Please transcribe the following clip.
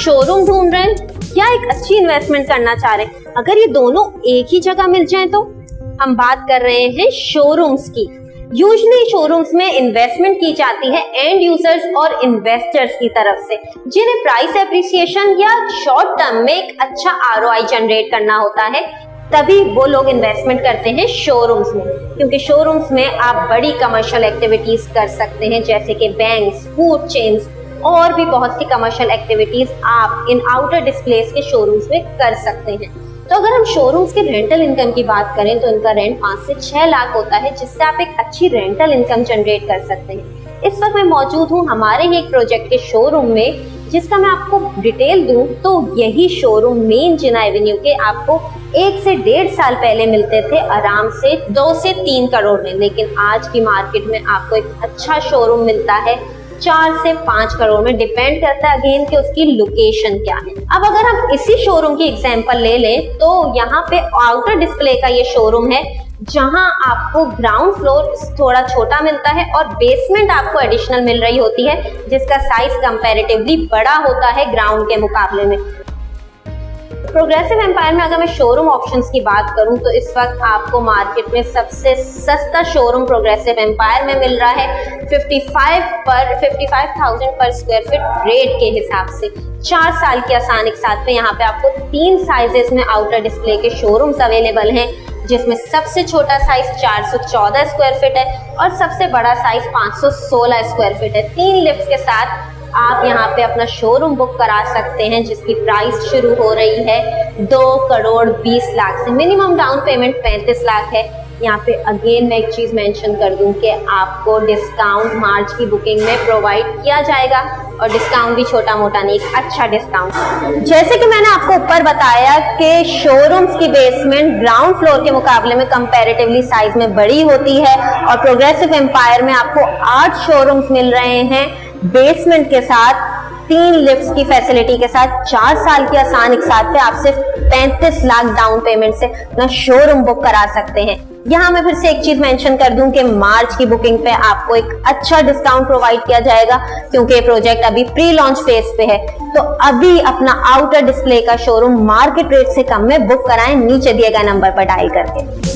Showroom ढूंढ रहे हैं या एक अच्छी इन्वेस्टमेंट करना चाह रहे हैं, अगर ये दोनों एक ही जगह मिल जाए तो हम बात कर रहे हैं शोरूम्स की। यूजुअली शोरूम्स में इन्वेस्टमेंट की जाती है एंड यूजर्स और इन्वेस्टर्स की तरफ से, जिन्हें प्राइस एप्रिसिएशन या शॉर्ट टर्म में एक अच्छा आरओआई जनरेट करना होता है, तभी वो लोग इन्वेस्टमेंट करते हैं शोरूम्स में। क्योंकि शोरूम्स में आप बड़ी कमर्शियल एक्टिविटीज कर सकते हैं, जैसे कि बैंक्स, फूड चेन्स और भी बहुत सी कमर्शियल एक्टिविटीज आप इन आउटर डिस्प्लेस के शोरूम्स में कर सकते हैं। तो अगर हम शोरूम्स के रेंटल इनकम की बात करें तो इनका रेंट 5 से 6 लाख होता है, जिससे आप एक अच्छी रेंटल इनकम जनरेट कर सकते हैं। इस वक्त मैं मौजूद हूँ हमारे ही एक प्रोजेक्ट के शोरूम में, जिसका मैं आपको डिटेल दूं तो यही शोरूम मेन जिना एवेन्यू के आपको 1 से 1.5 साल पहले मिलते थे आराम से 2 से 3 करोड़ में, लेकिन आज की मार्केट में आपको एक अच्छा शोरूम मिलता है 4 से 5 करोड़ में। डिपेंड करता है अगेन कि उसकी लोकेशन क्या है। अब अगर हम इसी शोरूम की एग्जांपल ले लें तो यहाँ पे आउटर डिस्प्ले का ये शोरूम है, जहां आपको ग्राउंड फ्लोर थोड़ा छोटा मिलता है और बेसमेंट आपको एडिशनल मिल रही होती है, जिसका साइज कंपैरेटिवली बड़ा होता है ग्राउंड के मुकाबले में। प्रोग्रेसिव एम्पायर में अगर मैं शोरूम ऑप्शंस की बात करूं तो इस वक्त आपको मार्केट में सबसे सस्ता शोरूम प्रोग्रेसिव एम्पायर में मिल रहा है 55,000 पर स्क्वायर फीट रेट के हिसाब से। 4 साल के आसानी के साथ में यहाँ पे आपको 3 साइजेस में आउटर डिस्प्ले के शोरूम्स अवेलेबल हैं, जिसमें सबसे छोटा साइज 414 स्क्वायर फीट है और सबसे बड़ा साइज 516 स्क्वायर फीट है। 3 लिफ्ट के साथ आप यहाँ पे अपना शोरूम बुक करा सकते हैं, जिसकी प्राइस शुरू हो रही है 2 करोड़ 20 लाख से। मिनिमम डाउन पेमेंट 35 लाख है। यहाँ पे अगेन मैं एक चीज मेंशन कर दूं कि आपको डिस्काउंट मार्च की बुकिंग में प्रोवाइड किया जाएगा, और डिस्काउंट भी छोटा मोटा नहीं, एक अच्छा डिस्काउंट। जैसे कि मैंने आपको ऊपर बताया कि शोरूम्स की बेसमेंट ग्राउंड फ्लोर के मुकाबले में कंपैरेटिवली साइज में बड़ी होती है, और प्रोग्रेसिव एम्पायर में आपको 8 शोरूम्स मिल रहे हैं बेसमेंट के साथ, 3 लिफ्ट्स की फैसिलिटी के साथ। 4 साल की आसानी के साथ पे आप सिर्फ 35 लाख डाउन पेमेंट से अपना शोरूम बुक करा सकते हैं। यहाँ मैं फिर से एक चीज मेंशन कर दूं कि मार्च की बुकिंग पे आपको एक अच्छा डिस्काउंट प्रोवाइड किया जाएगा, क्योंकि ये प्रोजेक्ट अभी प्री लॉन्च फेज पे है। तो अभी अपना आउटर डिस्प्ले का शोरूम मार्केट रेट से कम में बुक कराएं नीचे दिए गए नंबर पर डायल करके।